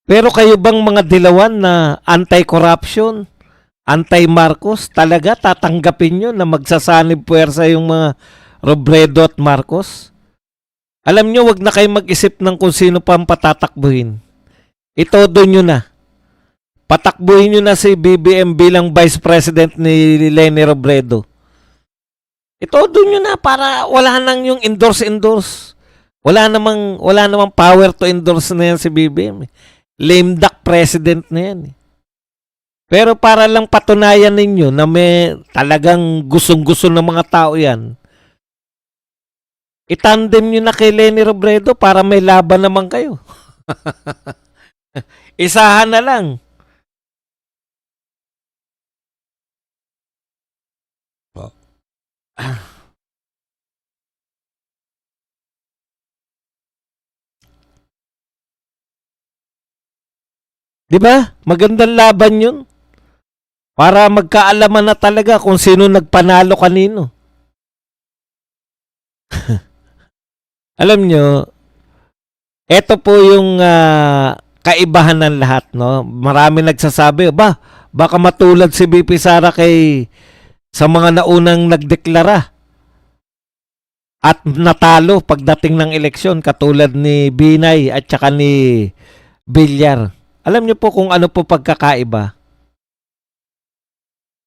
Pero kayo bang mga dilawan na anti-corruption, anti-Marcos, talaga tatanggapin nyo na magsasanib puwersa yung mga Robredo at Marcos? Alam nyo, wag na kayo mag-isip ng kung sino pa ang patatakbuhin. Itodo nyo na. Patakbuhin nyo na si BBM bilang Vice President ni Leni Robredo. Itodo nyo na para wala nang yung endorse. Wala namang power to endorse na yan si BBM. Lame duck president na yan. Pero para lang patunayan ninyo na may talagang gustong-gusto ng mga tao yan, itandem nyo na kay Leni Robredo para may laban naman kayo. Isahan na lang. Di ba? Magandang laban yun. Para magkaalaman na talaga kung sino nagpanalo kanino. Alam nyo, eto po yung kaibahan ng lahat, no? Marami nagsasabi, baka matulad si BP Sara sa mga naunang nagdeklara at natalo pagdating ng eleksyon katulad ni Binay at saka ni Villar. Alam niyo po kung ano po pagkakaiba?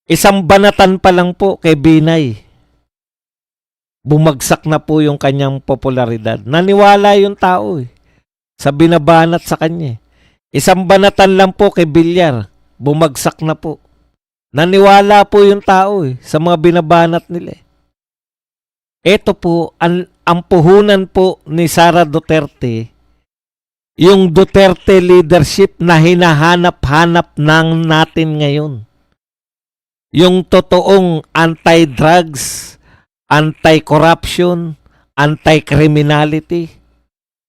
Isang banatan pa lang po kay Binay. Bumagsak na po yung kanyang popularidad. Naniwala yung tao sa binabanat sa kanya. Isang banatan lang po kay Villar. Bumagsak na po. Naniwala po yung tao sa mga binabanat nila. Ito po, ang puhunan po ni Sara Duterte, yung Duterte leadership na hinahanap-hanap ng natin ngayon. Yung totoong anti-drugs, anti-corruption, anti-criminality.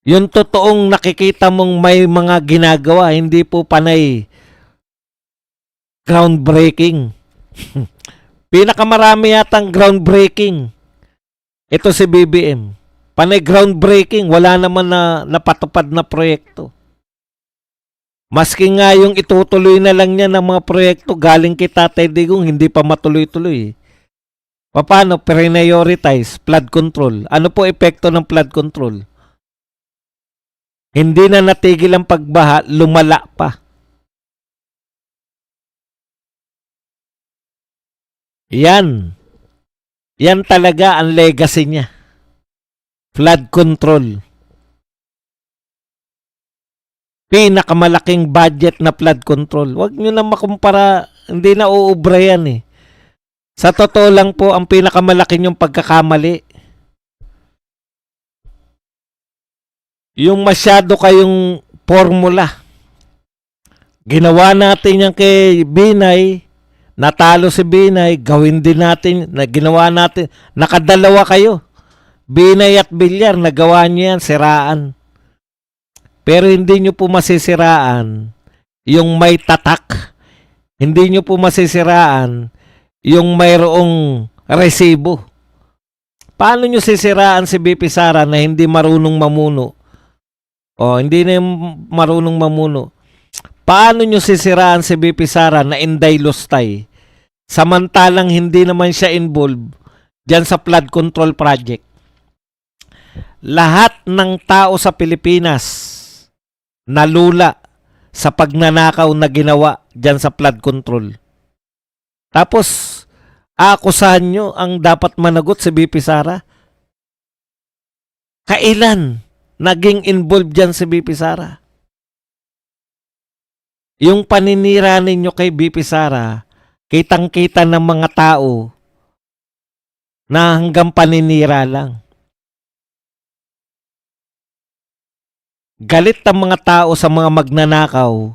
Yung totoong nakikita mong may mga ginagawa, hindi po panay groundbreaking. Pinakamarami yatang groundbreaking. Ito si BBM. Panay groundbreaking, wala naman na napatupad na proyekto. Maski nga yung itutuloy na lang niya ng mga proyekto galing kay Tatay Digong, hindi pa matuloy-tuloy. Paano? Prioritize, flood control. Ano po epekto ng flood control? Hindi na natigil ang pagbaha, lumala pa. Yan. Yan talaga ang legacy niya. Flood control. Pinakamalaking budget na flood control. Huwag nyo na makumpara, hindi na uubra yan Sa totoo lang po, ang pinakamalaki nyong pagkakamali, yung masyado kayong formula. Ginawa natin yan kay Binay, natalo si Binay, gawin din natin, ginawa natin, nakadalawa kayo. Binay at Villar, nagawa niyo yan, siraan. Pero hindi nyo po masisiraan yung may tatak. Hindi nyo po masisiraan yung mayroong resibo. Paano nyo sisiraan si BP Sara na hindi marunong mamuno? Hindi na marunong mamuno. Paano nyo sisiraan si BP Sara na inday lustay? Samantalang hindi naman siya involved dyan sa flood control project. Lahat ng tao sa Pilipinas nalula sa pagnanakaw na ginawa dyan sa flood control. Tapos, aakusahan nyo ang dapat managot si BP Sara? Kailan naging involved dyan si BP Sara? Yung paninira ninyo kay BP Sara, kitang-kita ng mga tao na hanggang paninira lang. Galit ang mga tao sa mga magnanakaw,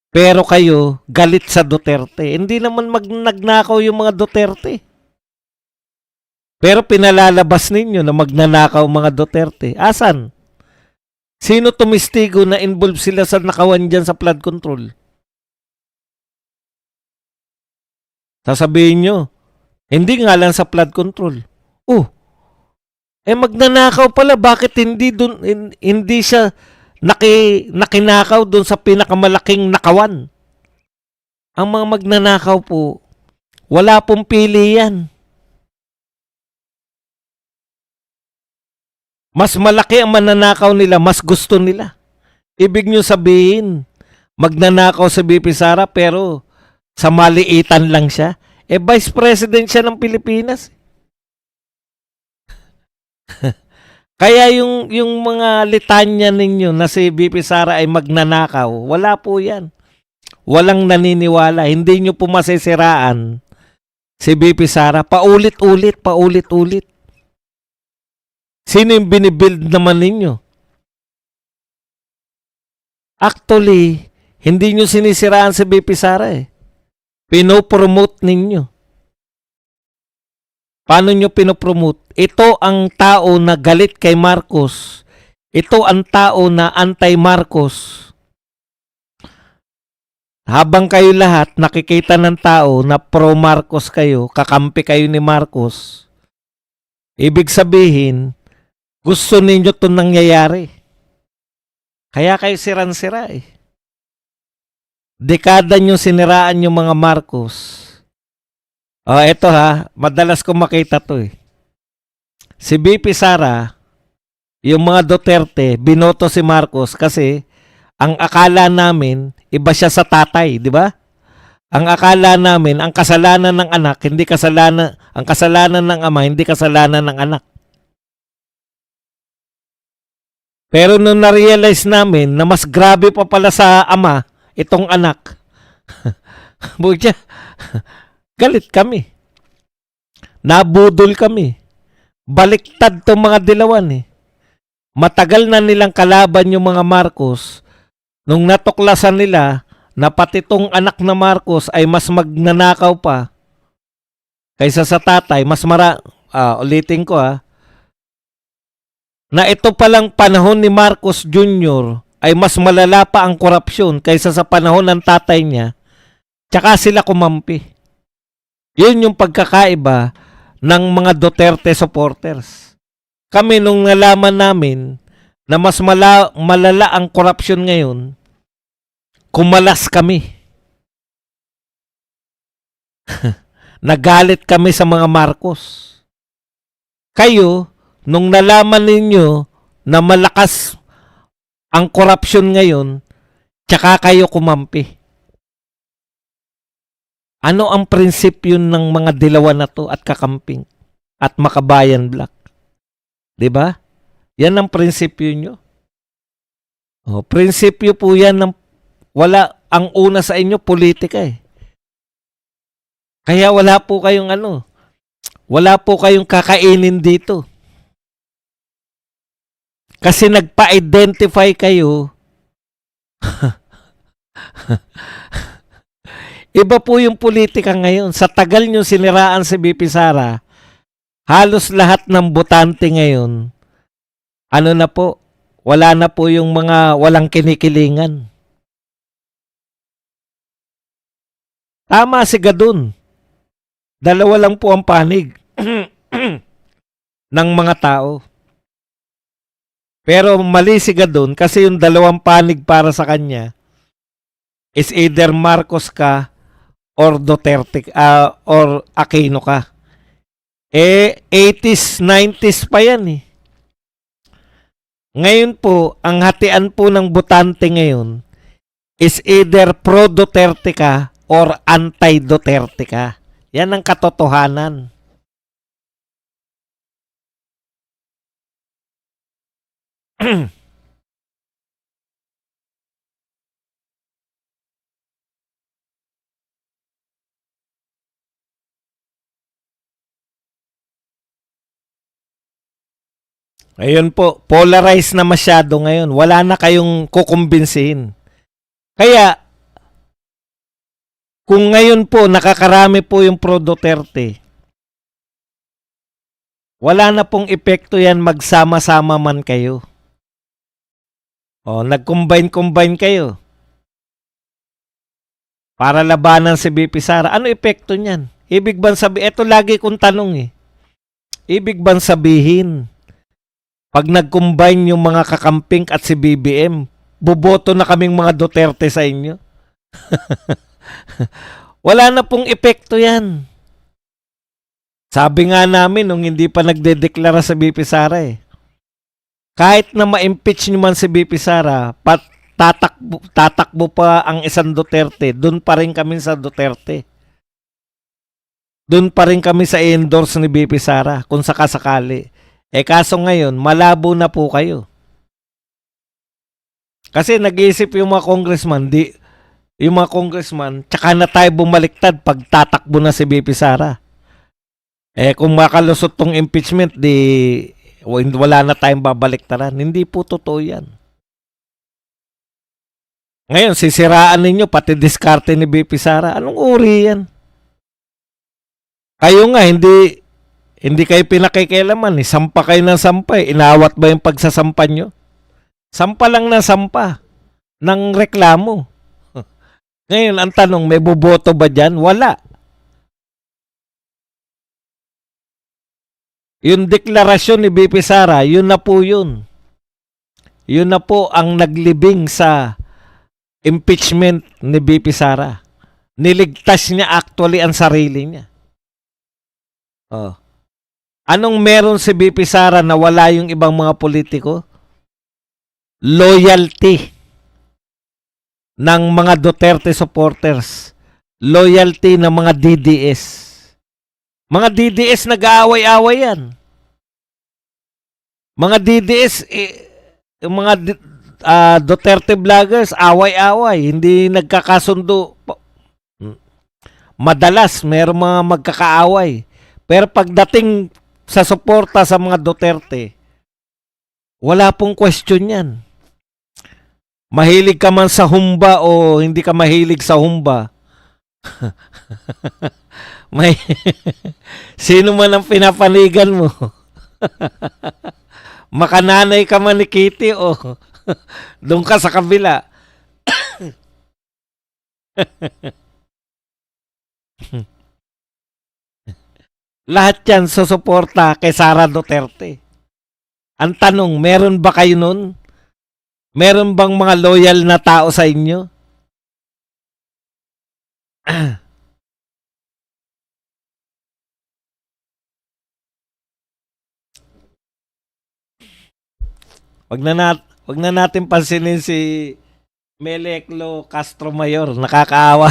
pero kayo galit sa Duterte. Hindi naman nagnakaw yung mga Duterte. Pero pinalalabas ninyo na magnanakaw mga Duterte. Asan? Sino tumistigo na involved sila sa nakawan dyan sa flood control? Sasabihin nyo, hindi nga lang sa flood control. Magnanakaw pala, bakit hindi siya nakinakaw doon sa pinakamalaking nakawan. Ang mga magnanakaw po, wala pong pili yan. Mas malaki ang mananakaw nila, mas gusto nila. Ibig nyo sabihin, magnanakaw sa BP Sara pero sa maliitan lang siya. Vice President siya ng Pilipinas. Kaya yung mga litanya ninyo na si BP Sara ay magnanakaw, wala po yan. Walang naniniwala. Hindi nyo po masisiraan si BP Sara. Paulit-ulit. Sino yung binibuild naman ninyo? Actually, hindi nyo sinisiraan si BP Sara eh. Pinopromote ninyo. Paano nyo pinopromote? Ito ang tao na galit kay Marcos. Ito ang tao na anti-Marcos. Habang kayo lahat nakikita ng tao na pro-Marcos kayo, kakampi kayo ni Marcos, ibig sabihin, gusto ninyo itong nangyayari. Kaya kayo siran-sira eh. Dekada nyo siniraan yung mga Marcos. Eto madalas ko makita to eh. Si BP Sara, yung mga Duterte, binoto si Marcos kasi ang akala namin, iba siya sa tatay, di ba? Ang akala namin, ang kasalanan ng anak, hindi kasalanan, ang kasalanan ng ama, hindi kasalanan ng anak. Pero nung na-realize namin na mas grabe pa pala sa ama, itong anak, buja, galit kami. Nabudol kami. Baliktad tong mga dilawan eh. Matagal na nilang kalaban yung mga Marcos. Nung natuklasan nila na pati tong anak na Marcos ay mas magnanakaw pa kaysa sa tatay, ulitin ko na ito palang panahon ni Marcos Jr. ay mas malala pa ang korupsyon kaysa sa panahon ng tatay niya, tsaka sila kumampi. Yun yung pagkakaiba ng mga Duterte supporters. Kami nung nalaman namin na mas malala ang korupsyon ngayon, kumalas kami. Nagalit kami sa mga Marcos. Kayo, nung nalaman ninyo na malakas ang korupsyon ngayon, tsaka kayo kumampi. Ano ang prinsipyo ng mga dilawan na to at kakamping at makabayan black? 'Di ba? Yan ang prinsipyo nyo. Prinsipyo po yan ng ang una sa inyo, politika eh. Kaya wala po kayong kakainin dito. Kasi nagpa-identify kayo. Iba po yung politika ngayon. Sa tagal nyo siniraan si BP Sara, halos lahat ng botante ngayon, wala na po yung mga walang kinikilingan. Tama si Gadun. Dalawa lang po ang panig ng mga tao. Pero mali si Gadun kasi yung dalawang panig para sa kanya is either Marcos ka or Duterte or Aquino ka. 80s, 90s pa yan eh. Ngayon po, ang hatian po ng botante ngayon is either pro-Duterte ka or anti-Duterte ka. Yan ang katotohanan. Ayun po, polarized na masyado ngayon. Wala na kayong kukumbinsihin. Kaya, kung ngayon po nakakarami po yung pro-Duterte, wala na pong epekto yan magsama-sama man kayo. Nag-combine kayo para labanan si BP Sara. Ano epekto niyan? Ibig bang sabihin, ito lagi kong tanong eh. Ibig bang sabihin, Pag nag-combine yung mga kakamping at si BBM, boboto na kaming mga Duterte sa inyo. Wala na pong epekto yan. Sabi nga namin nung hindi pa nagdedeklara sa BP Sara kahit na ma-impeach nyo man si BP Sara, tatakbo pa ang isang Duterte, dun pa rin kami sa Duterte. Dun pa rin kami sa endorse ni BP Sara kung sakasakali. Kaso ngayon, malabo na po kayo. Kasi nag-iisip yung mga congressman, tsaka na tayo bumaliktad pag tatakbo na si BP Sara. Kung makalusot tong impeachment, wala na tayong babaliktaran. Hindi po totoo yan. Ngayon, sisiraan ninyo, pati diskarte ni BP Sara. Anong uri yan? Kayo nga, hindi kayo pinakikialaman. Sampa kayo ng sampa. Inawat ba yung pagsasampa nyo? Sampa lang na sampa ng reklamo. Ngayon, ang tanong, may boboto ba dyan? Wala. Yung deklarasyon ni BP Sara, yun na po yun. Yun na po ang naglibing sa impeachment ni BP Sara. Niligtas niya actually ang sarili niya. Anong meron si BP Sara na wala yung ibang mga politiko? Loyalty ng mga Duterte supporters. Loyalty ng mga DDS. Mga DDS nag-aaway-away yan. Mga DDS, yung mga Duterte vloggers, away-away. Hindi nagkakasundo. Madalas, mayroong mga magkakaaway. Pero pagdating sa suporta sa mga Duterte, wala pong question yan. Mahilig ka man sa humba o hindi ka mahilig sa humba, sino man ang pinapanigan mo? Makananay ka man ni Kitty o doon ka sa kabila. Lahat yan susuporta kay Sara Duterte. Ang tanong, meron ba kayo nun? Meron bang mga loyal na tao sa inyo? Wag na natin pansinin si Meleklo Castro Mayor, nakakaawa.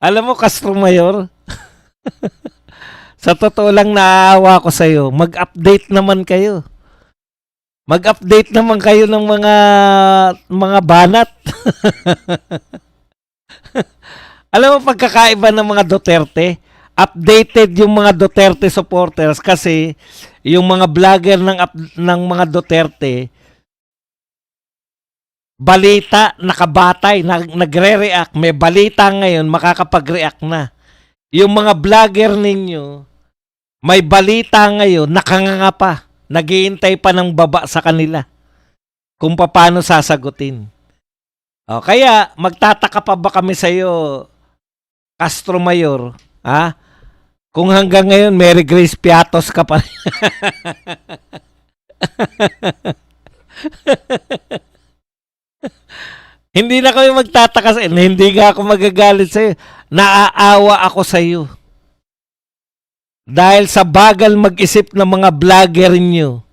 alam mo Castro Mayor, sa totoo lang naaawa ko sa iyo. Mag-update naman kayo. Mag-update naman kayo ng mga banat. Alam mo pagkakaiba ng mga Duterte? Updated yung mga Duterte supporters kasi yung mga vlogger ng mga Duterte, balita, nakabatay, nagre-react. May balita ngayon, makakapag-react na. Yung mga vlogger ninyo, may balita ngayon, nakanganga pa. Naghihintay pa ng baba sa kanila kung paano sasagutin. Kaya, magtataka pa ba kami sa iyo, Castro Mayor? Ha? Kung hanggang ngayon, Mary Grace Piatos ka pa. Hindi na kami magtataka sa iyo. Hindi nga ako magagalit sa iyo. Naaawa ako sa iyo. Dahil sa bagal mag-isip ng mga vlogger niyo,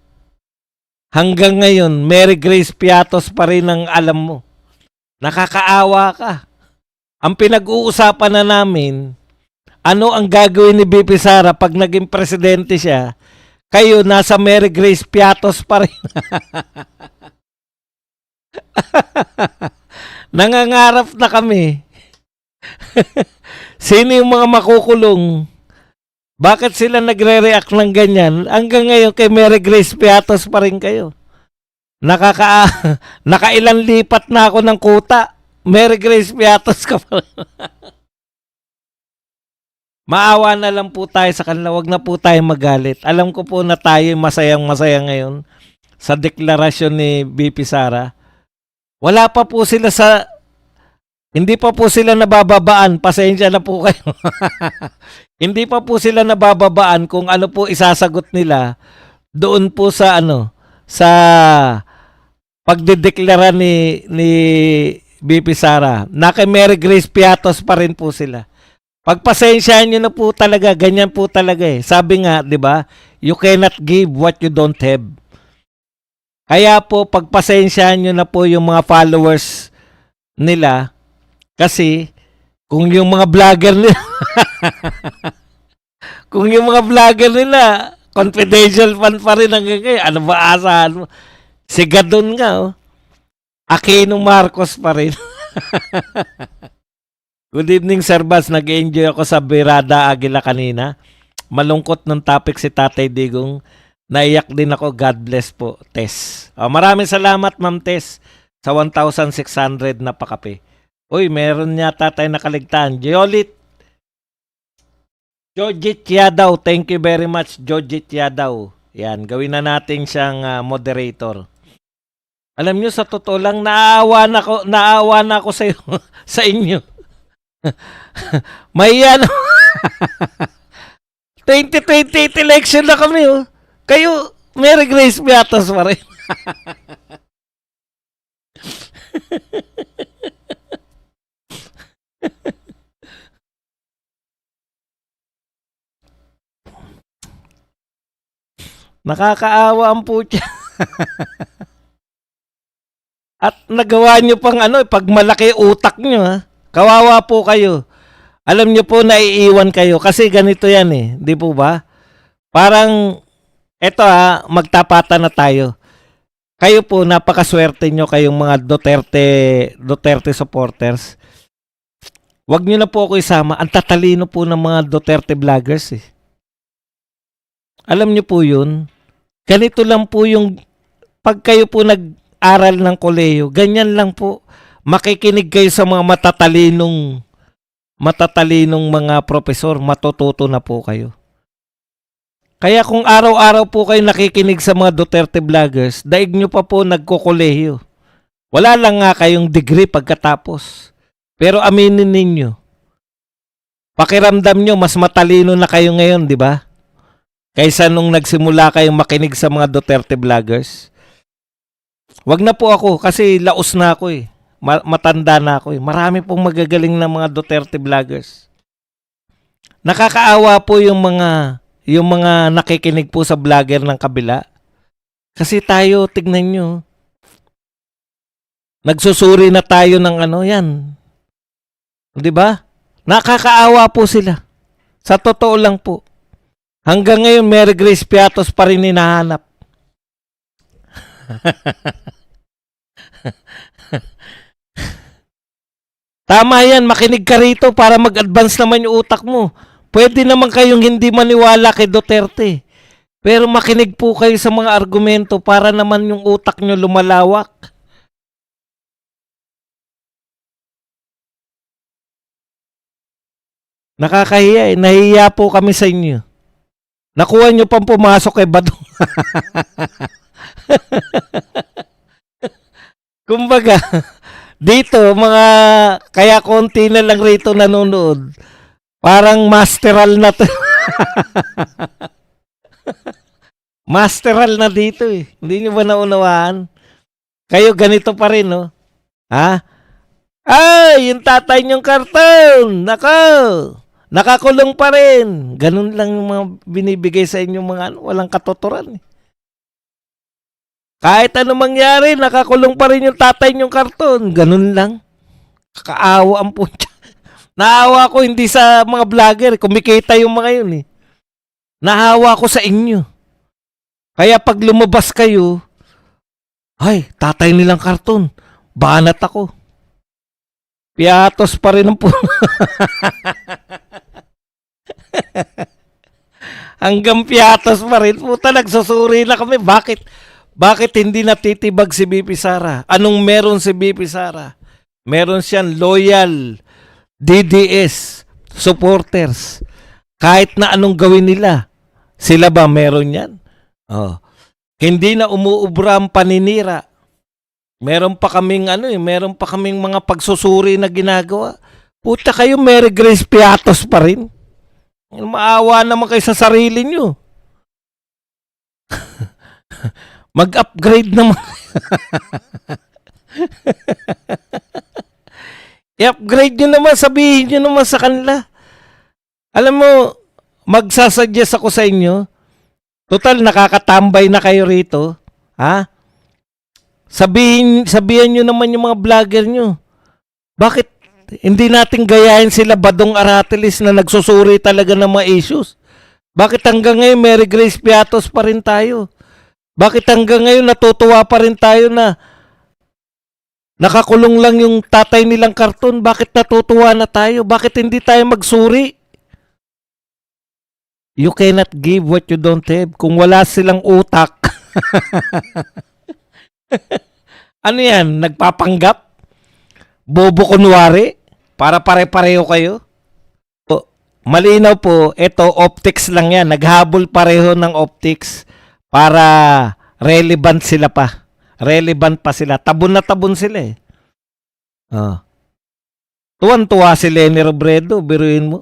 hanggang ngayon, Mary Grace Piatos pa rin ang alam mo. Nakakaawa ka. Ang pinag-uusapan na namin, ano ang gagawin ni BP Sara pag naging presidente siya, kayo nasa Mary Grace Piatos pa rin. Nangangarap na kami. Sino yung mga makukulong? Bakit sila nagre-react ng ganyan? Hanggang ngayon kay Mary Grace Piatos pa rin kayo. Nakailan lipat na ako ng kuta. Mary Grace Piatos ka pa rin. Maawa na lang po tayo sa kanila. Huwag na po tayo magalit. Alam ko po na tayo masayang-masaya ngayon sa deklarasyon ni BP Sara. Wala pa po sila sa Hindi pa po sila nabababaan. Pasensya na po kayo. Hindi pa po sila nabababaan kung ano po isasagot nila doon po sa ano, sa pagdedeklara ni BP Sara. Naka Mary Grace Piatos pa rin po sila. Pagpasensyahan nyo na po talaga, ganyan po talaga eh. Sabi nga, di ba, you cannot give what you don't have. Kaya po, pagpasensyahan nyo na po yung mga followers nila kasi kung yung mga vlogger nila kung yung mga vlogger nila confidential fan pa rin hanggang ngayon, ano ba asahan mo? Si Gadon nga, oh. Aquino Marcos pa rin. Good evening, Sir Bas. Nag-enjoy ako sa Birada Aguila kanina. Malungkot ng topic si Tatay Digong. Naiyak din ako. God bless po, Tess. Maraming salamat, Ma'am Tess, sa 1,600 na pakape. Uy, meron yata tayo nakaligtaan. Jojit Yadaw. Thank you very much, Jojit Yadaw. Yan, gawin na natin siyang moderator. Alam nyo, sa totoo lang, naawa na ako sa, sa inyo. May yan. 2028 election na kami, oh. Kayo, Mary Grace Piatos pa rin. Nakakaawa ang putya. At nagawa nyo pang ano, pag malaki utak nyo, ha? Kawawa po kayo. Alam nyo po, naiiwan kayo. Kasi ganito yan eh. Di po ba? Parang, eto ha, magtapatan na tayo. Kayo po, napakaswerte nyo kayong mga Duterte supporters. Huwag nyo na po ako isama. Ang tatalino po ng mga Duterte vloggers eh. Alam nyo po yun. Ganito lang po yung, pag kayo po nag-aral ng kolehiyo, ganyan lang po. Makikinig kayo sa mga matatalinong mga profesor, matututo na po kayo. Kaya kung araw-araw po kayo nakikinig sa mga Duterte vloggers, daig nyo pa po nagkokolehiyo. Wala lang nga kayong degree pagkatapos. Pero aminin ninyo, pakiramdam nyo, mas matalino na kayo ngayon, di ba? Kaysa nung nagsimula kayong makinig sa mga Duterte vloggers. Wag na po ako kasi laos na ako eh. Matanda na ako eh. Marami pong magagaling na mga Duterte vloggers. Nakakaawa po yung mga nakikinig po sa vlogger ng kabila. Kasi tayo, tignan nyo. Nagsusuri na tayo ng ano yan. Di ba? Nakakaawa po sila. Sa totoo lang po. Hanggang ngayon, Mary Grace Piatos pa rin hinahanap. Tama yan, makinig ka rito para mag-advance naman yung utak mo. Pwede naman kayong hindi maniwala kay Duterte. Pero makinig po kayo sa mga argumento para naman yung utak nyo lumalawak. Nakakahiya eh. Nahihiya po kami sa inyo. Nakuha nyo pang pumasok kay Badong. Kumbaga, dito, kaya konti na lang rito nanonood. Parang masteral na to. Masteral na dito eh. Hindi nyo ba naunawaan? Kayo ganito pa rin, no? Ha? Ay, yung tatay nyong karton! Nako! Nakakulong pa rin. Ganun lang yung mga binibigay sa inyo mga walang katuturan. Kahit ano mangyari, nakakulong pa rin yung tatay nyong karton. Ganun lang. Kakaawa ang punta. Naawa ko hindi sa mga vlogger. Kumikita yung mga yun eh. Naawa ko sa inyo. Kaya pag lumabas kayo, ay, tatay nilang karton. Banat ako. Piatos pa rin ang puno. Hanggang piatos pa rin. Puta, nagsusuri na kami. Bakit hindi natitibag si BP Sara? Anong meron si BP Sara? Meron siyang loyal DDS supporters. Kahit na anong gawin nila. Sila ba meron yan? Oh. Hindi na umuubra ang paninira. Meron pa kaming meron pa kaming mga pagsusuri na ginagawa. Puta kayo, Mary Grace Piatos pa rin. Maawa naman kayo sa sarili nyo. Mag-upgrade naman. I-upgrade nyo naman, sabihin nyo naman sa kanila. Alam mo, magsasuggest ako sa inyo. Total, nakakatambay na kayo rito. Ha? Sabihan nyo naman yung mga vlogger nyo. Bakit hindi natin gayahin sila Badong Aratilis na nagsusuri talaga ng mga issues? Bakit hanggang ngayon Mary Grace Piatos pa rin tayo? Bakit hanggang ngayon natutuwa pa rin tayo na nakakulong lang yung tatay nilang karton? Bakit natutuwa na tayo? Bakit hindi tayo magsuri? You cannot give what you don't have. Kung wala silang utak. Ano yan? Nagpapanggap? Bobo kunwari? Para pare-pareho kayo? Malinaw po, ito optics lang yan. Naghabol pareho ng optics para relevant sila pa. Relevant pa sila. Tabon na tabon sila eh. Tuwan-tuwa si Lenny Robredo, biruin mo.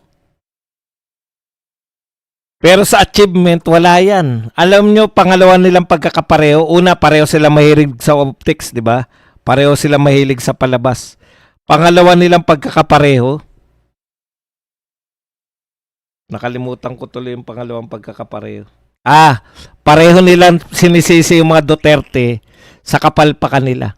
Pero sa achievement, wala yan. Alam nyo, pangalawa nilang pagkakapareho. Una, pareho sila mahilig sa optics, di ba? Pareho sila mahilig sa palabas. Pangalawa nilang pagkakapareho. Nakalimutan ko tuloy yung pangalawang pagkakapareho. Pareho nilang sinisisi yung mga Duterte sa kapalpakan nila.